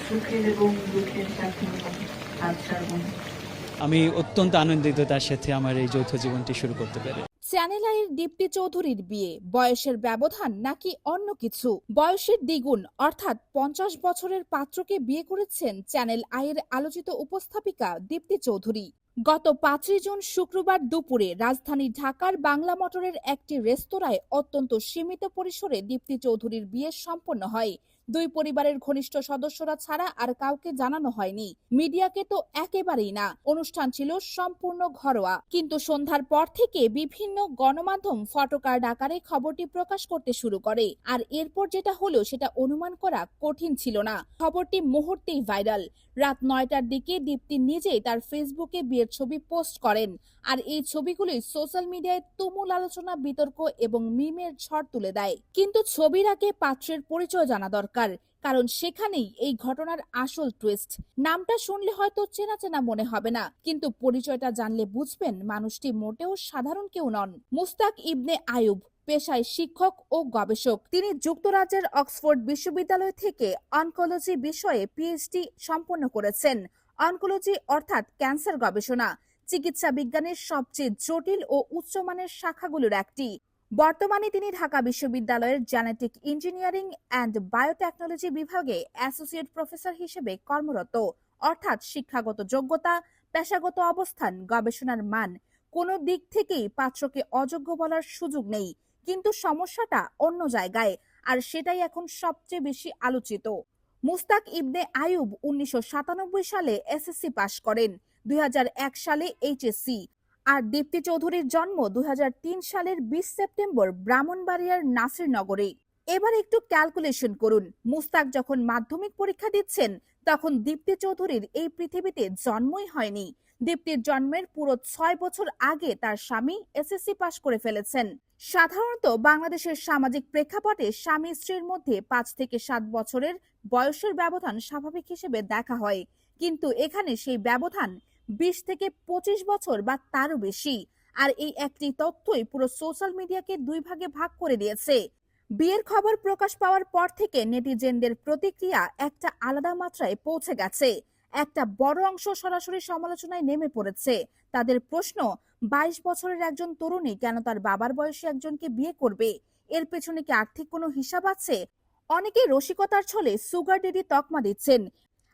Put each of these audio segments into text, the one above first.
সুখের এবং দুঃখের সাথে হাত ছাড়বো না। আমি অত্যন্ত আনন্দিত তার সাথে আমার এই যৌথ জীবনটি শুরু করতে পেরে। চ্যানেল আইয়ের দীপ্তি চৌধুরীর বিয়ে বয়সের ব্যবধান নাকি অন্য কিছু? বয়সের দ্বিগুণ অর্থাৎ 50 বছরের পাত্রকে বিয়ে করেছেন চ্যানেল আইয়ের আলোচিত উপস্থাপিকা দীপ্তি চৌধুরী। গত 5 জুন শুক্রবার দুপুরে রাজধানী ঢাকার বাংলা মোটরের একটি রেস্তোরাঁয় অত্যন্ত সীমিত পরিসরে দীপ্তি চৌধুরীর বিয়ে সম্পন্ন হয়। দুই পরিবারের ঘনিষ্ঠ সদস্যরা ছাড়া আর কাউকে জানানো হয়নি, মিডিয়াকে তো একেবারেই না। অনুষ্ঠান ছিল সম্পূর্ণ ঘরোয়া, কিন্তু সন্ধ্যার পর থেকে বিভিন্ন গণমাধ্যম ফটোকার্ড আকারে খবরটি প্রকাশ করতে শুরু করে। আর এরপর যেটা হলো সেটা অনুমান করা কঠিন ছিল না। খবরটি মুহূর্তেই ভাইরাল। রাত 9টার দিকে দীপ্তি নিজেই তার ফেসবুকে বিয়ের ছবি পোস্ট করেন। আর এই ছবিগুলোই সোশ্যাল মিডিয়ায় তুমুল আলোচনা, বিতর্ক এবং মিমের ঝড় তুলে দেয়। কিন্তু ছবির আগে পাত্রের পরিচয় জানা দরকার, কারণ সেখানেই এই ঘটনার আসল টুইস্ট। নামটা শুনলে হয়তো চেনা চেনা মনে হবে না, কিন্তু পরিচয়টা জানলে বুঝবেন মানুষটি মোটেও সাধারণ কেউ নন। মুস্তাক ইবনে আয়ুব পেশায় শিক্ষক ও গবেষক। তিনি যুক্তরাজ্যের অক্সফোর্ড বিশ্ববিদ্যালয় থেকে অনকোলজি বিষয়ে পিএইচডি সম্পন্ন করেছেন। অনকোলজি অর্থাৎ ক্যান্সার গবেষণা চিকিৎসা বিজ্ঞানের সবচেয়ে জটিল ও উচ্চমানের শাখাগুলোর একটি। বর্তমানে তিনি ঢাকা বিশ্ববিদ্যালয়ের জেনেটিক ইঞ্জিনিয়ারিং অ্যান্ড বায়োটেকনোলজি বিভাগে অ্যাসোসিয়েট প্রফেসর হিসেবে কর্মরত। অর্থাৎ শিক্ষাগত যোগ্যতা, পেশাগত অবস্থান, গবেষণার মান কোনো দিক থেকেই পাত্রকে অযোগ্য বলার সুযোগ নেই। কিন্তু সমস্যাটা অন্য জায়গায়, আর সেটাই এখন সবচেয়ে বেশি আলোচিত। মুস্তাক ইবনে আয়ুব 1997 সালে এসএসসি পাশ করেন, 2001 সালে এইচএসসি। আর দীপ্তি চৌধুরীর জন্ম 2003 সালের 20 সেপ্টেম্বর ব্রাহ্মণবাড়িয়ার নাসিরনগরে। এবার একটু ক্যালকুলেশন করুন, মুস্তাক যখন মাধ্যমিক পরীক্ষা দিচ্ছেন তখন দীপ্তি চৌধুরীর এই পৃথিবীতে জন্মই হয়নি। দীপ্তির জন্মের পুরো 6 বছর আগে তার স্বামী এসএসসি পাশ করে ফেলেছেন। সাধারণত বাংলাদেশের সামাজিক প্রেক্ষাপটে স্বামী স্ত্রীর মধ্যে 5 থেকে 7 বছরের বয়সের ব্যবধান স্বাভাবিক হিসেবে দেখা হয়, কিন্তু এখানে সেই ব্যবধান 20 থেকে 25 বছর বা তারও বেশি। আর এই একটি তথ্যই পুরো সোশ্যাল মিডিয়াকে দুই ভাগে ভাগ করে দিয়েছে। বিয়ের খবর প্রকাশ পাওয়ার পর থেকে নেটিজেনদের প্রতিক্রিয়া একটা আলাদা মাত্রায় পৌঁছে গেছে। একটা বড় অংশ সরাসরি সমালোচনায় নেমে পড়েছে। তাদের প্রশ্ন, 22 বছরের একজন তরুণী কেন তার বাবার বয়সী একজনকে বিয়ে করবে? এর পেছনে কি আর্থিক কোনো হিসাব আছে? অনেকে রসিকতার ছলে সুগার ডেডি তকমা দিচ্ছেন।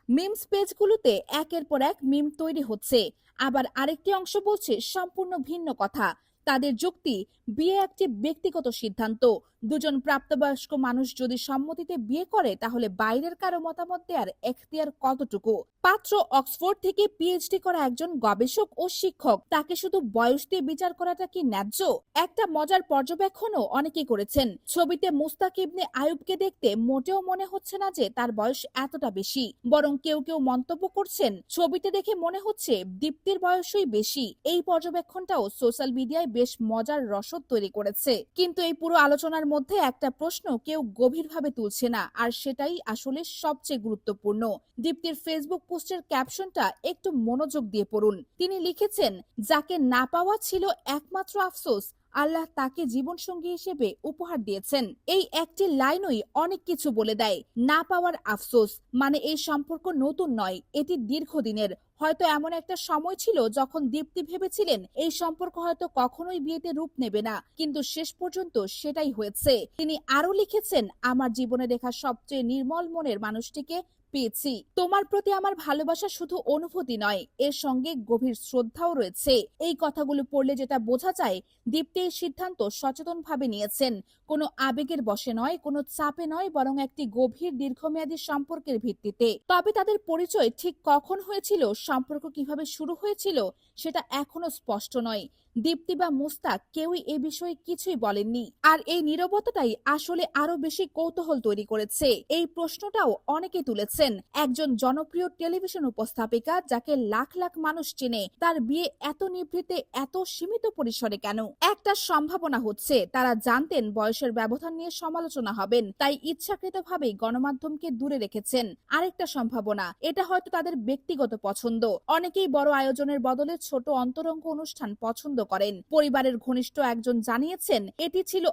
মিমস পেজগুলোতে একের পর এক মিম তৈরি হচ্ছে। আবার আরেকটি অংশ বলছে সম্পূর্ণ ভিন্ন কথা। তাদের যুক্তি, বিয়ে একটি ব্যক্তিগত সিদ্ধান্ত। দুজন প্রাপ্তবয়স্ক মানুষ যদি সম্মতিতে বিয়ে করে তাহলে বাইরের কারো মতামত দেওয়ার এখতিয়ার কতটুকু? পাত্র অক্সফোর্ড থেকে পিএইচডি করা একজন গবেষক ও শিক্ষক, তাকে শুধু বয়স দিয়ে বিচার করাটা কি ন্যায্য? একটা মজার পর্যবেক্ষণও অনেকেই করেছেন। ছবিতে মুস্তাক ইবনে আয়ুবকে দেখতে মোটেও মনে হচ্ছে না যে তার বয়স এতটা বেশি, বরং কেউ কেউ মন্তব্য করছেন ছবিতে দেখে মনে হচ্ছে দীপ্তির বয়সই বেশি। এই পর্যবেক্ষণটাও সোশ্যাল মিডিয়ায় বেশ মজার রসদ তৈরি করেছে। কিন্তু এই পুরো আলোচনার মধ্যে একটা প্রশ্ন কেউ গভীরভাবে তুলছে না, আর সেটাই আসলে সবচেয়ে গুরুত্বপূর্ণ। দীপ্তির ফেসবুক পোস্টের ক্যাপশনটা একটু মনোযোগ দিয়ে পড়ুন। তিনি লিখেছেন, যাকে না পাওয়া ছিল একমাত্র আফসোস, আল্লাহ তাকে জীবনসঙ্গী হিসেবে উপহার দিয়েছেন। এই একটি লাইনই অনেক কিছু বলে দেয়। না পাওয়ার আফসোস মানে এই সম্পর্ক নতুন নয়, এটি দীর্ঘদিনের। হয়তো এমন একটা সময় ছিল যখন দীপ্তি ভেবেছিলেন এই সম্পর্ক হয়তো কখনোই বিয়েতে রূপ নেবে না, কিন্তু শেষ পর্যন্ত সেটাই হয়েছে। তিনি আরো লিখেছেন, আমার জীবনে দেখা সবচেয়ে নির্মল মনের মানুষটিকে পেয়েছি। তোমার প্রতি আমার ভালোবাসা শুধু অনুভূতি নয়, এর সঙ্গে গভীর শ্রদ্ধাও রয়েছে। এই কথাগুলো পড়লে যেটা বোঝা যায়, দীপ্তি এই সিদ্ধান্ত সচেতনভাবে নিয়েছেন। কোনো আবেগের বশে নয়, কোনো চাপে নয়, বরং একটি গভীর দীর্ঘমেয়াদী সম্পর্কের ভিত্তিতে। তবে তাদের পরিচয় ঠিক কখন হয়েছিল, সম্পর্ক কিভাবে শুরু হয়েছিল, সেটা এখনো স্পষ্ট নয়। দীপ্তি বা মুস্তাক কেউই এ বিষয়ে কিছুই বলেননি। আর এই নীরবতাটাই আসলে আরো বেশি কৌতূহল তৈরি করেছে। এই প্রশ্নটাও অনেকে তুলেছেন, একজন জনপ্রিয় টেলিভিশন উপস্থাপিকা যাকে লাখ লাখ মানুষ চেনে, তার বিয়ে এত নিভৃতে, এত সীমিত পরিসরে কেন? একটা সম্ভাবনা হচ্ছে তারা জানতেন বয়সের ব্যবধান নিয়ে সমালোচনা হবেন, তাই ইচ্ছাকৃতভাবেই গণমাধ্যমকে দূরে রেখেছেন। আরেকটা সম্ভাবনা, এটা হয়তো তাদের ব্যক্তিগত পছন্দ। অনেকেই বড় আয়োজনের বদলে ছোট অন্তরঙ্গ অনুষ্ঠান পছন্দ করেন। পরিবারের ঘনিষ্ঠ একজন জানিয়েছেন, এটি ছিল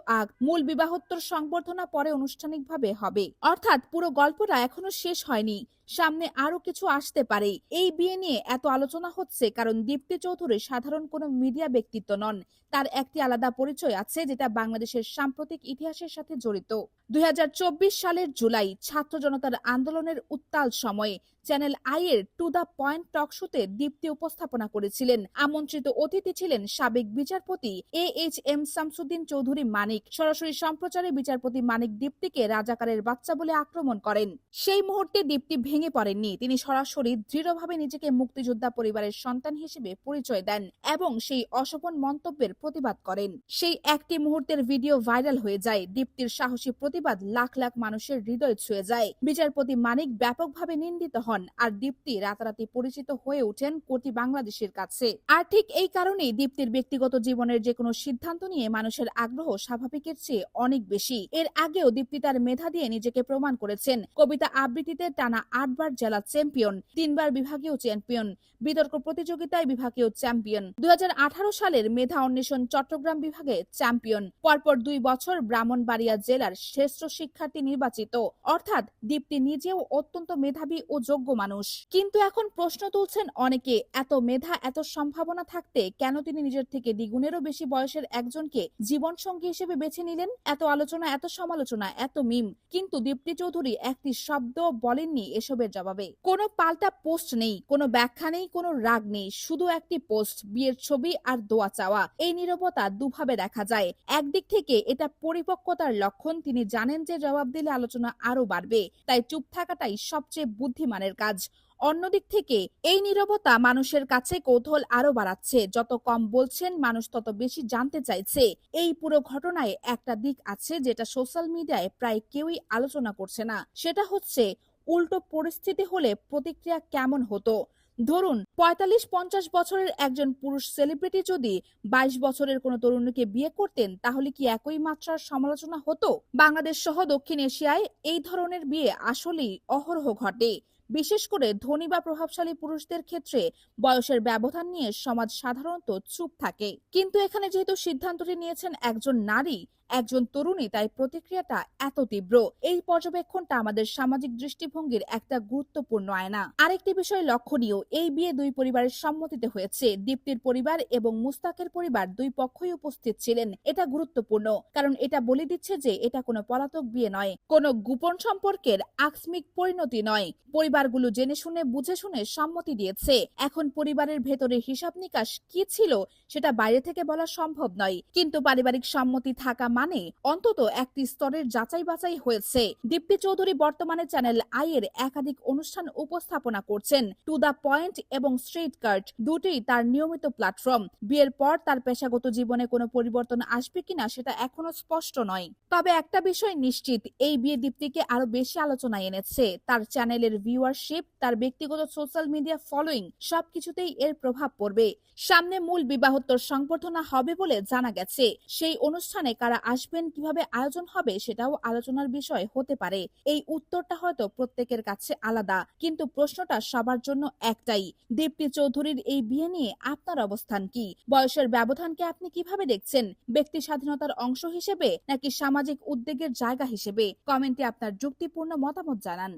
মূল বিবাহোত্তর সংবর্ধনা পরে আনুষ্ঠানিকভাবে হবে। অর্থাৎ পুরো গল্পটা এখনো শেষ হয়নি। সামনে আরো কিছু আসতে পারে। এই বিয়ে নিয়ে এত আলোচনা হচ্ছে কারণ দীপ্তি চৌধুরী সাধারণ কোনো মিডিয়া ব্যক্তিত্ব নন। তার একটি আলাদা পরিচয় আছে যেটা বাংলাদেশের সাম্প্রতিক ইতিহাসের সাথে জড়িত। 2024 সালের জুলাই ছাত্র জনতার আন্দোলনের উত্তাল সময়ে চ্যানেল আই এর টু দ্য পয়েন্ট টক শোতে দীপ্তি উপস্থাপনা করেছিলেন। আমন্ত্রিত অতিথি ছিলেন সাবেক বিচারপতি AHM শামসুদ্দিন চৌধুরী মানিক। সরাসরি সম্প্রচারে বিচারপতি মানিক দীপ্তিকে রাজাকারের বাচ্চা বলে আক্রমণ করেন। সেই মুহূর্তে দীপ্তি ভেঙে পড়েননি। তিনি সরাসরি দৃঢ়ভাবে নিজেকে মুক্তিযোদ্ধা পরিবারের সন্তান হিসেবে পরিচয় দেন এবং সেই অশোভন মন্তব্যের প্রতিবাদ করেন। সেই একটি মুহূর্তের ভিডিও ভাইরাল হয়ে যায়। দীপ্তির সাহসী প্রতিবাদ লাখ লাখ মানুষের হৃদয় ছুঁয়ে যায়। বিচারপতি মানিক ব্যাপকভাবে নিন্দিত হন আর দীপ্তি রাতারাতি পরিচিত হয়ে ওঠেন কোটি বাংলাদেশের কাছে। আর ঠিক এই কারণেই দীপ্তির ব্যক্তিগত জীবনের যে কোনো সিদ্ধান্ত নিয়ে মানুষের আগ্রহ স্বাভাবিকের চেয়ে অনেক বেশি। এর আগেও দীপ্তি তার মেধা দিয়ে নিজেকে প্রমাণ করেছেন। কবিতা আবৃত্তিতে টানা 8 বার জেলা চ্যাম্পিয়ন, 3 বার বিভাগীয় চ্যাম্পিয়ন, বিতর্ক প্রতিযোগিতায় বিভাগীয় চ্যাম্পিয়ন, 2018 সালের মেধা অন্বেষণ চট্টগ্রাম বিভাগে চ্যাম্পিয়ন, পরপর 2 বছর ব্রাহ্মণবাড়িয়া জেলার শ্রেষ্ঠ শিক্ষার্থী নির্বাচিত। অর্থাৎ দীপ্তি নিজেও অত্যন্ত মেধাবী ও যোগ্য মানুষ। কিন্তু এখন প্রশ্ন তুলছেন অনেকে, এত মেধা এত সম্ভাবনা থাকতে কেন তিনি নিজের থেকে দ্বিগুণেরও বেশি বয়সের একজনকে জীবন সঙ্গী হিসেবে বেছে নিলেন? এত আলোচনা, এত সমালোচনা, এত মিম, কিন্তু দীপ্তি চৌধুরী একটি শব্দ বলেননি এসবের জবাবে। কোনো পাল্টা পোস্ট নেই, কোনো ব্যাখ্যা নেই, কোনো রাগ নেই, শুধু একটি পোস্ট, বিয়ের ছবি আর দোয়া চাওয়া। এই নীরবতা দুভাবে দেখা যায়। একদিক থেকে এটা পরিপক্কতার লক্ষণ। তিনি জানেন যে জবাব দিলে আলোচনা আরো বাড়বে, তাই চুপ থাকাটাই সবচেয়ে বুদ্ধিমানের কাজ। অন্যদিক থেকে এই নীরবতা মানুষের কাছে কৌতূহল আরো বাড়াচ্ছে। যত কম বলছেন মানুষ তত বেশি জানতে চাইছে। এই পুরো ঘটনায় একটা দিক আছে যেটা সোশ্যাল মিডিয়ায় প্রায় কেউই আলোচনা করছে না। সেটা হচ্ছে উল্টো পরিস্থিতি হলে প্রতিক্রিয়া কেমন হতো। ধরুন 45-50 বছরের একজন পুরুষ সেলিব্রিটি যদি 22 বছরের কোনো তরুণীকে বিয়ে করতেন, তাহলে কি একই মাত্রার সমালোচনা হতো? বাংলাদেশ সহ দক্ষিণ এশিয়ায় এই ধরনের বিয়ে আসলেই অহরহ ঘটে। বিশেষ করে ধনী বা প্রভাবশালী পুরুষদের ক্ষেত্রে বয়সের ব্যবধান নিয়ে সমাজ সাধারণত চুপ থাকে। কিন্তু এখানে যেহেতু সিদ্ধান্তটি নিয়েছেন একজন নারী, একজন তরুণী, তাই প্রতিক্রিয়াটা এত তীব্র। এই পর্যবেক্ষণটা আমাদের সামাজিক দৃষ্টিভঙ্গির একটা গুরুত্বপূর্ণ আয়না। আরেকটি বিষয় লক্ষণীয়, এই বিয়ে দুই পরিবারের সম্মতিতে হয়েছে। দীপ্তির পরিবার এবং মুস্তাকের পরিবার দুই পক্ষই উপস্থিত ছিলেন। এটা গুরুত্বপূর্ণ কারণ এটা বলে দিচ্ছে যে এটা কোনো পলাতক বিয়ে নয়, কোনো গোপন সম্পর্কের আকস্মিক পরিণতি নয়। পরিবারগুলো জেনে শুনে বুঝে শুনে সম্মতি দিয়েছে। এখন পরিবারের ভেতরে হিসাব নিকাশ কি ছিল সেটা বাইরে থেকে বলা সম্ভব নয়, কিন্তু পারিবারিক সম্মতি থাকা মানে অন্তত একটি স্তরের যাচাই বাছাই হয়েছে। দীপ্তি চৌধুরী বর্তমানে চ্যানেল আই এর একাধিক অনুষ্ঠান উপস্থাপনা করছেন। টু দ্য পয়েন্ট এবং স্ট্রেট কাট দুটোই তার নিয়মিত প্ল্যাটফর্ম। বিয়ের পর তার পেশাগত জীবনে কোনো পরিবর্তন আসবে কিনা সেটা এখনো স্পষ্ট নয়। তবে একটা বিষয় নিশ্চিত, এই বিয়ে দীপ্তিকে আরো বেশি আলোচনায় এনেছে। তার চ্যানেলের ভিউয়ারশিপ, তার ব্যক্তিগত সোশ্যাল মিডিয়া ফলোইং সবকিছুতেই এর প্রভাব পড়বে। সামনে মূল বিবাহোত্তর সংবর্ধনা হবে বলে জানা গেছে। সেই অনুষ্ঠানে কারা আসবেন, কিভাবে আয়োজন হবে সেটাও আলোচনার বিষয় হতে পারে। এই উত্তরটা হয়তো প্রত্যেকের কাছে আলাদা, কিন্তু প্রশ্নটা সবার জন্য একটাই, দীপ্তি চৌধুরীর এই বিয়ে নিয়ে আপনার অবস্থান কি? বয়সের ব্যবধানকে আপনি কিভাবে দেখছেন? ব্যক্তি স্বাধীনতার অংশ হিসেবে নাকি সামাজিক উদ্বেগের জায়গা হিসেবে? কমেন্টে আপনার যুক্তিপূর্ণ মতামত জানান।